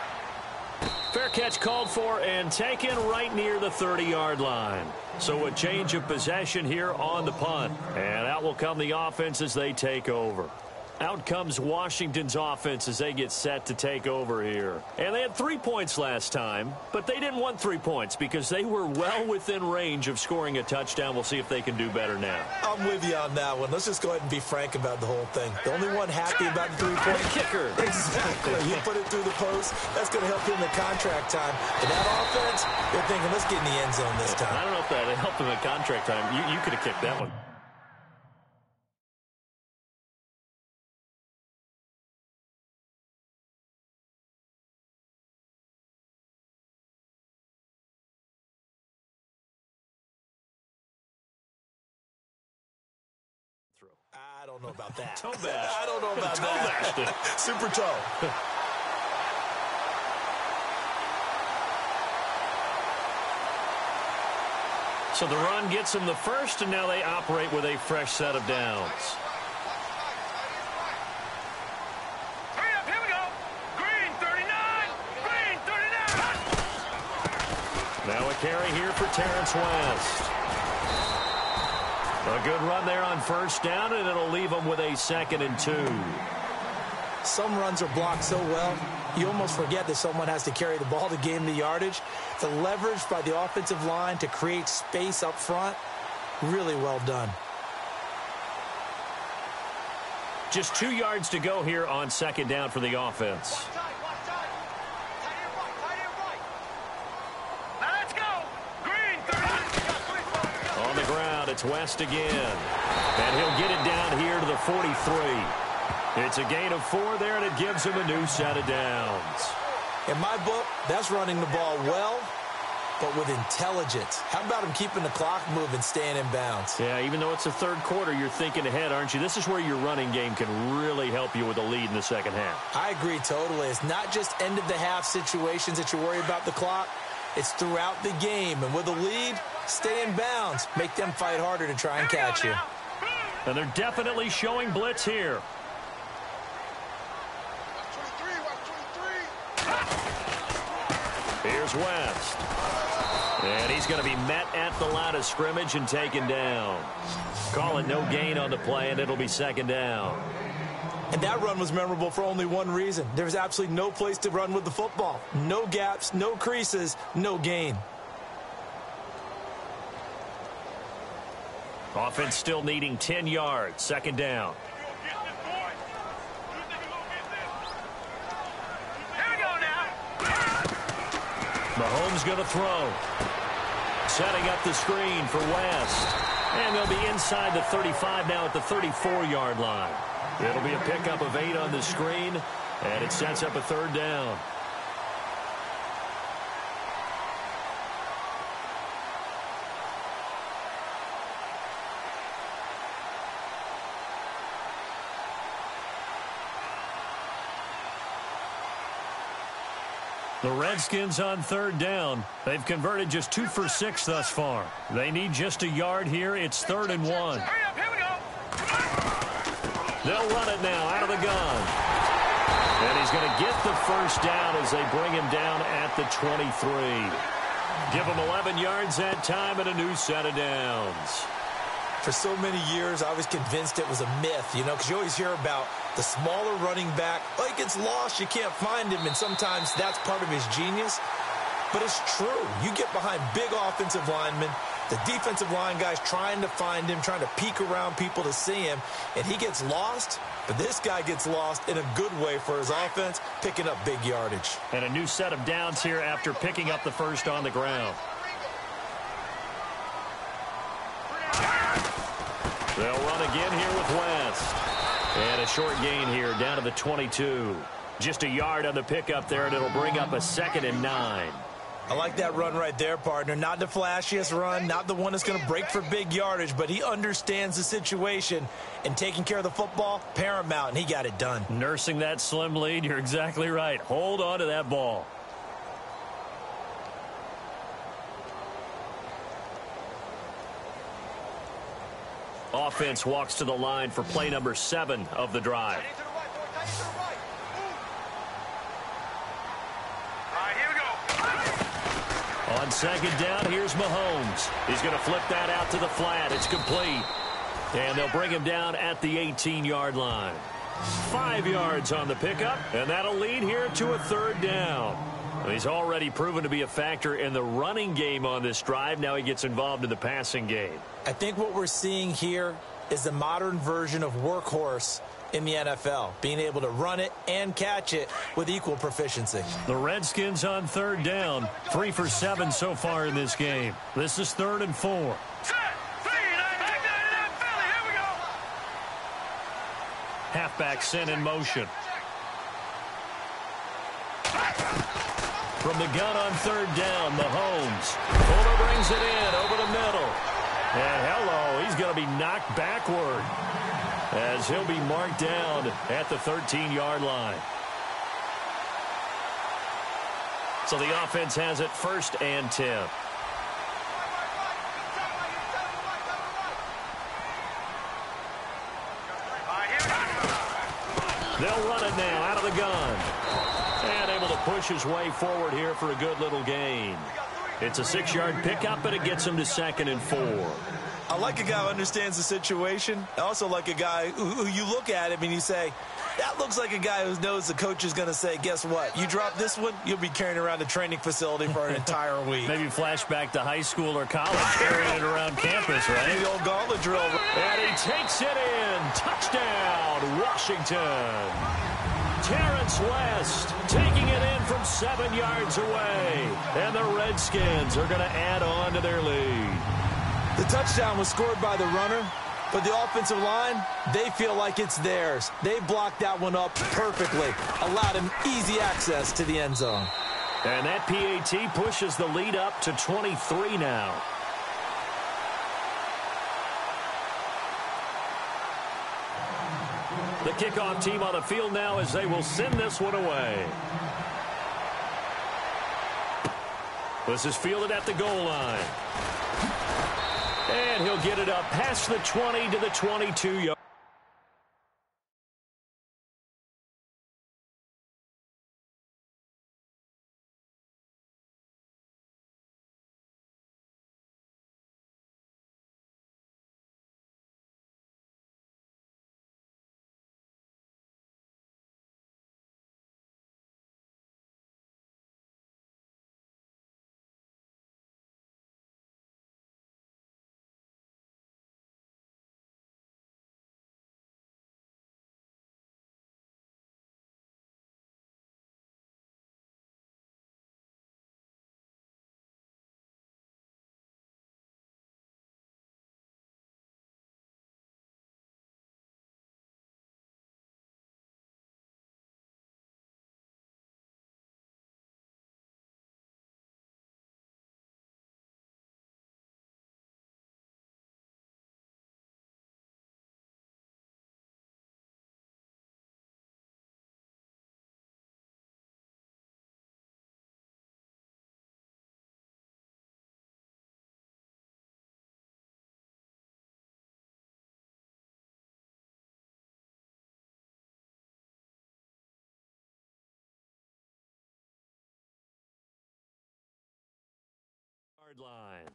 Fair catch called for and taken right near the 30-yard line. So a change of possession here on the punt. And out will come the offense as they take over. Out comes Washington's offense as they get set to take over here. And they had 3 points last time, but they didn't want 3 points because they were well within range of scoring a touchdown. We'll see if they can do better now. I'm with you on that one. Let's just go ahead and be frank about the whole thing. The only one happy about the 3-point kicker. Exactly. He put it through the post. That's going to help him in the contract time. But that offense, they're thinking, let's get in the end zone this time. I don't know if that helped him in contract time. You could have kicked that one. I don't know about that. Toe bash. I don't know about that. Super toe. So the run gets them the first, and now they operate with a fresh set of downs. Hurry up, here we go. Green 39. Green 39. Now a carry here for Terrence West. A good run there on first down, and it'll leave them with a 2nd and 2. Some runs are blocked so well, you almost forget that someone has to carry the ball to gain the yardage. The leverage by the offensive line to create space up front, really well done. Just 2 yards to go here on 2nd down for the offense. It's West again. And he'll get it down here to the 43. It's a gain of 4 there, and it gives him a new set of downs. In my book, that's running the ball well, but with intelligence. How about him keeping the clock moving, staying in bounds? Yeah, even though it's the 3rd quarter, you're thinking ahead, aren't you? This is where your running game can really help you with a lead in the 2nd half. I agree totally. It's not just end-of-the-half situations that you worry about the clock. It's throughout the game. And with a lead, stay in bounds. Make them fight harder to try and catch you. And they're definitely showing blitz here. Here's West. And he's going to be met at the line of scrimmage and taken down. Call it no gain on the play, and it'll be 2nd down. And that run was memorable for only one reason. There was absolutely no place to run with the football. No gaps, no creases, no gain. Offense still needing 10 yards. 2nd down. Mahomes going to throw. setting up the screen for West. And they'll be inside the 35 now at the 34-yard line. It'll be a pickup of 8 on the screen, and it sets up a third down. The Redskins on third down. They've converted just 2 for 6 thus far. They need just a yard here. It's 3rd and 1. Hurry up, here we go. They'll run it now out of the gun. And he's going to get the first down as they bring him down at the 23. Give him 11 yards that time and a new set of downs. For so many years, I was convinced it was a myth, because you always hear about the smaller running back. Oh, he gets lost, you can't find him, and sometimes that's part of his genius. But it's true. You get behind big offensive linemen, the defensive line guys trying to find him, trying to peek around people to see him, and he gets lost. But this guy gets lost in a good way for his offense, picking up big yardage. And a new set of downs here after picking up the first on the ground. They'll run again here with West. And a short gain here down to the 22. Just a yard on the pickup there, and it'll bring up a 2nd and 9. I like that run right there, partner. Not the flashiest run, not the one that's going to break for big yardage, but he understands the situation, and taking care of the football, paramount, and he got it done. Nursing that slim lead, you're exactly right. Hold on to that ball. Offense walks to the line for play number 7 of the drive. Tight end to the right, boy. Tight end to the right. Move. All right, here we go. On 2nd down, here's Mahomes. He's going to flip that out to the flat. It's complete. And they'll bring him down at the 18-yard line. 5 yards on the pickup, and that'll lead here to a 3rd down. He's already proven to be a factor in the running game on this drive. Now he gets involved in the passing game. I think what we're seeing here is the modern version of workhorse in the NFL, being able to run it and catch it with equal proficiency. The Redskins on 3rd down, 3 for 7 so far in this game. This is 3rd and 4. Set. 3, 9, back down to that belly. Here we go. Halfback sent in motion. From the gun on 3rd down, Mahomes. Fuller brings it in over the middle. And hello, he's going to be knocked backward as he'll be marked down at the 13-yard line. So the offense has it 1st and 10. They'll run it now out of the gun. And able to push his way forward here for a good little gain. It's a 6-yard pickup, but it gets him to 2nd and 4. I like a guy who understands the situation. I also like a guy who you look at him and you say, that looks like a guy who knows the coach is going to say, guess what? You drop this one, you'll be carrying around the training facility for an entire week. Maybe flashback to high school or college, carrying it around campus, right? The old gauntlet drill. And he takes it in. Touchdown, Washington. Terrence West taking it in from 7 yards away. And the Redskins are going to add on to their lead. The touchdown was scored by the runner, but the offensive line, they feel like it's theirs. They blocked that one up perfectly, allowed him easy access to the end zone. And that PAT pushes the lead up to 23 now. The kickoff team on the field now as they will send this one away. This is fielded at the goal line. And he'll get it up past the 20 to the 22-yard. line.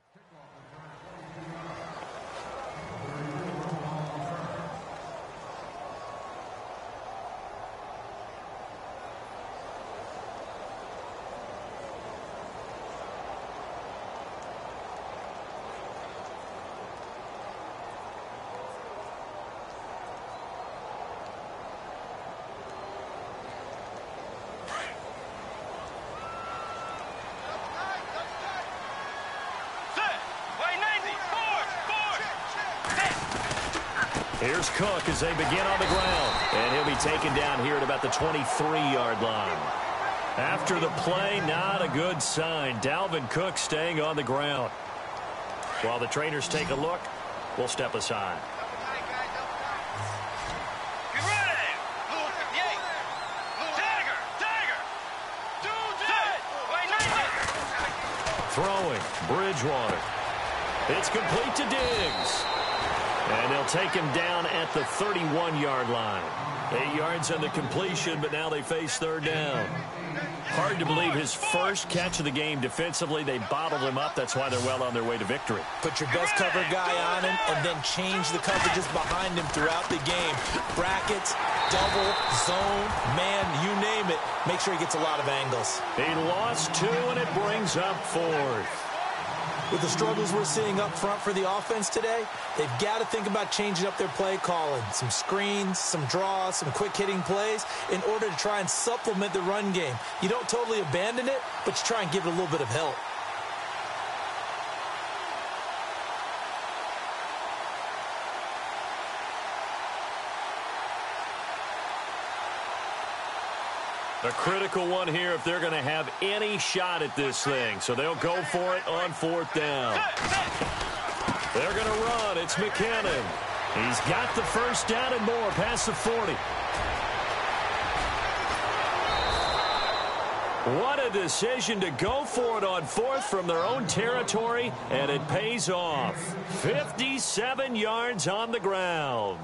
Here's Cook as they begin on the ground. And he'll be taken down here at about the 23-yard line. After the play, not a good sign. Dalvin Cook staying on the ground. While the trainers take a look, we'll step aside. Throwing, Bridgewater. It's complete to Diggs. And they'll take him down at the 31-yard line. 8 yards on the completion, but now they face third down. Hard to believe his first catch of the game defensively. They bottled him up. That's why they're well on their way to victory. Put your best cover guy on him and then change the coverages behind him throughout the game. Brackets, double, zone, man, you name it. Make sure he gets a lot of angles. He lost 2, and it brings up 4th. With the struggles we're seeing up front for the offense today, they've got to think about changing up their play calling. Some screens, some draws, some quick-hitting plays in order to try and supplement the run game. You don't totally abandon it, but you try and give it a little bit of help. A critical one here if they're going to have any shot at this thing. So they'll go for it on 4th down. They're going to run. It's McKinnon. He's got the first down and more past the 40. What a decision to go for it on 4th from their own territory, and it pays off. 57 yards on the ground.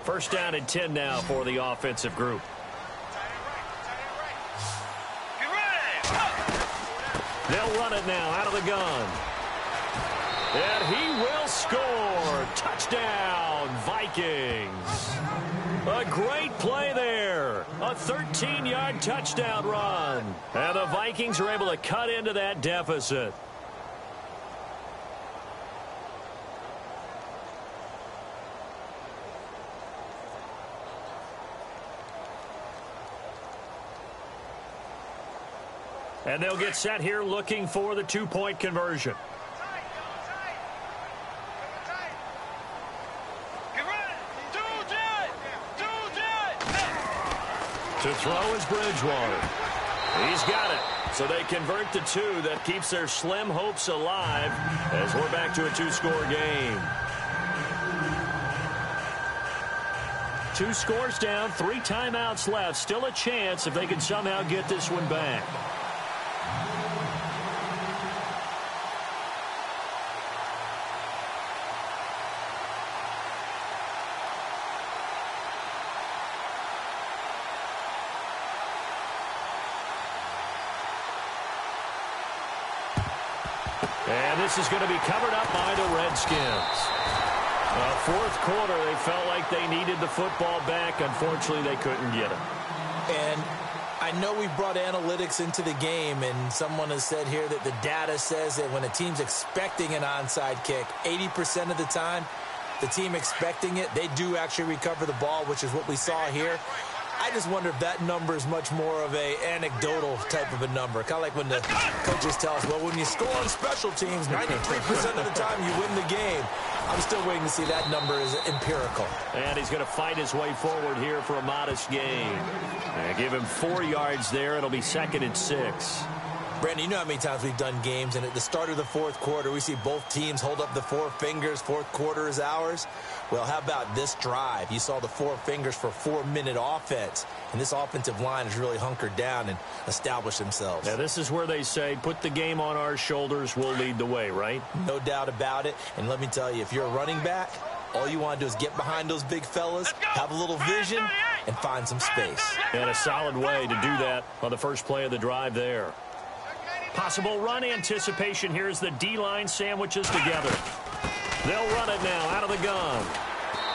First down and 10 now for the offensive group. They'll run it now out of the gun. And he will score. Touchdown, Vikings. A great play there. A 13-yard touchdown run. And the Vikings are able to cut into that deficit. And they'll get set here looking for the 2-point conversion. To throw is Bridgewater. He's got it. So they convert the 2. That keeps their slim hopes alive as we're back to a 2-score game. 2 scores down, 3 timeouts left. Still a chance if they can somehow get this one back. And this is going to be covered up by the Redskins. 4th quarter, they felt like they needed the football back. Unfortunately, they couldn't get it. And I know we brought analytics into the game, and someone has said here that the data says that when a team's expecting an onside kick, 80% of the time, the team expecting it, they do actually recover the ball, which is what we saw here. I just wonder if that number is much more of a anecdotal type of a number. Kind of like when the coaches tell us, well, when you score on special teams, 93% of the time you win the game. I'm still waiting to see that number is empirical. And he's going to fight his way forward here for a modest gain. Give him 4 yards there. It'll be 2nd and 6. Brandon, you know how many times we've done games, and at the start of the 4th quarter, we see both teams hold up the 4 fingers. 4th quarter is ours. Well, how about this drive? You saw the 4 fingers for 4-minute offense, and this offensive line has really hunkered down and established themselves. Now, this is where they say, put the game on our shoulders, we'll lead the way, right? No doubt about it. And let me tell you, if you're a running back, All you want to do is get behind those big fellas, have a little vision, and find some space. And a solid way to do that on the first play of the drive there. Possible run anticipation here as the D-line sandwiches together. They'll run it now out of the gun.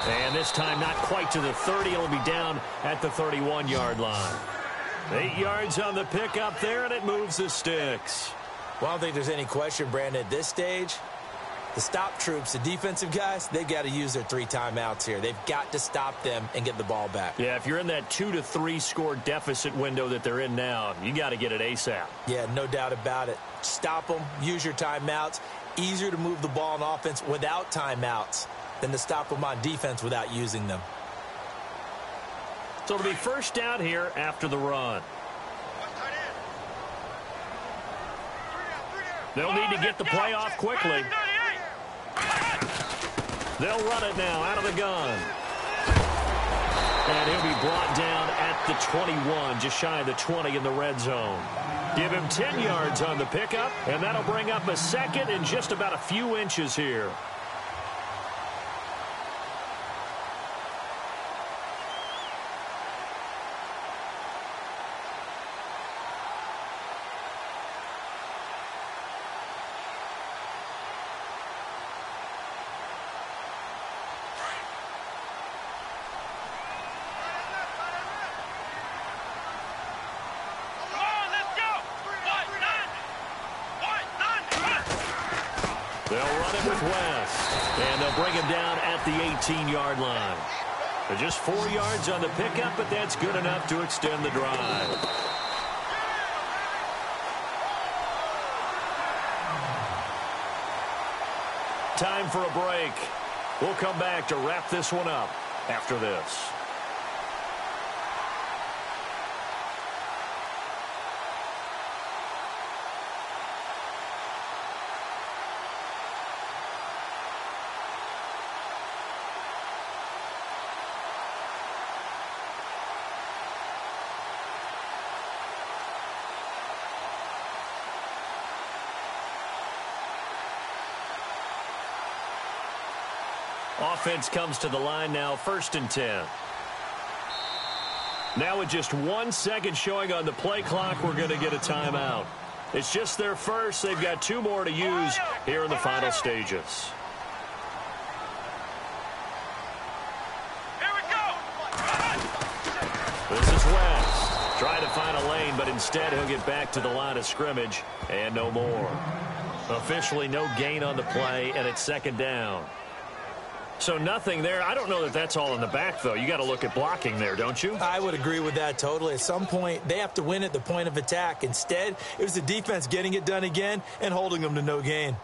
And this time not quite to the 30. It'll be down at the 31-yard line. 8 yards on the pickup there, and it moves the sticks. Well, I don't think there's any question, Brandon, at this stage. The stop troops, the defensive guys, they've got to use their 3 timeouts here. They've got to stop them and get the ball back. Yeah, if you're in that 2 to 3 score deficit window that they're in now, you got to get it ASAP. Yeah, no doubt about it. Stop them, use your timeouts. Easier to move the ball on offense without timeouts than to stop them on defense without using them. So it'll be first down here after the run. They'll need to get the play off quickly. They'll run it now out of the gun. And he'll be brought down at the 21, just shy of the 20 in the red zone. Give him 10 yards on the pickup, and that'll bring up a second in just about a few inches here. They'll run it with West, and they'll bring him down at the 18-yard line. Just 4 yards on the pickup, but that's good enough to extend the drive. Time for a break. We'll come back to wrap this one up after this. Offense comes to the line now, 1st and 10. Now with just 1 second showing on the play clock, we're going to get a timeout. It's just their first. They've got 2 more to use here in the final stages. Here we go. This is West. Trying to find a lane, but instead he'll get back to the line of scrimmage and no more. Officially no gain on the play, and it's 2nd down. So nothing there. I don't know that that's all in the back, though. You got to look at blocking there, don't you? I would agree with that totally. At some point, they have to win at the point of attack. Instead, it was the defense getting it done again and holding them to no gain.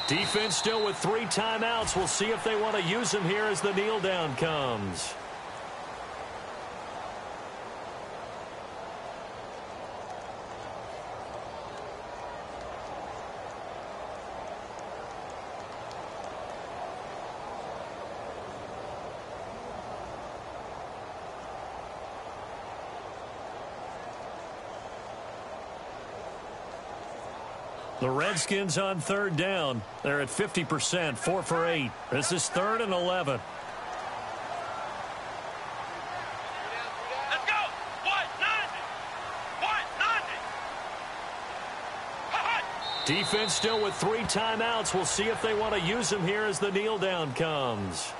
Defense still with 3 timeouts. We'll see if they want to use them here as the kneel down comes. The Redskins on 3rd down. They're at 50%, 4 for 8. This is 3rd and 11. Let's go. 190. Defense still with 3 timeouts. We'll see if they want to use them here as the kneel down comes.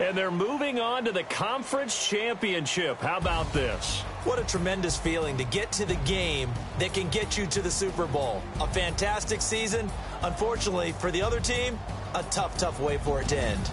And they're moving on to the conference championship. How about this? What a tremendous feeling to get to the game that can get you to the Super Bowl. A fantastic season. Unfortunately, for the other team, a tough, tough way for it to end.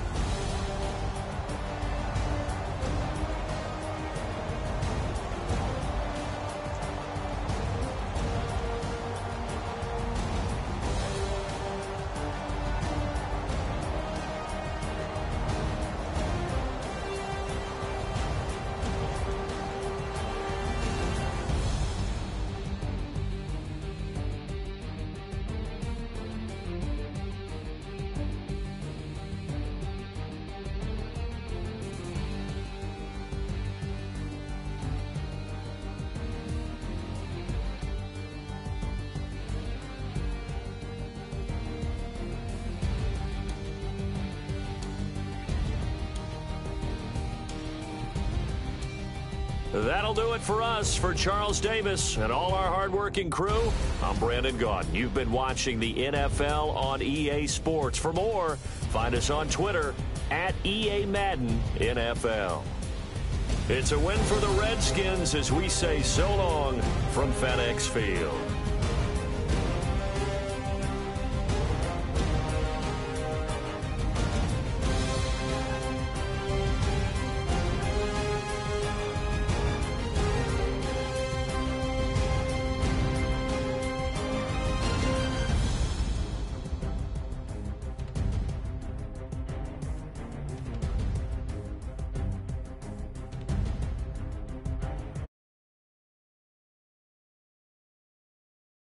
That'll do it for us. For Charles Davis and all our hardworking crew, I'm Brandon Gaudin. You've been watching the NFL on EA Sports. For more, find us on Twitter at EA Madden NFL. It's a win for the Redskins as we say so long from FedEx Field.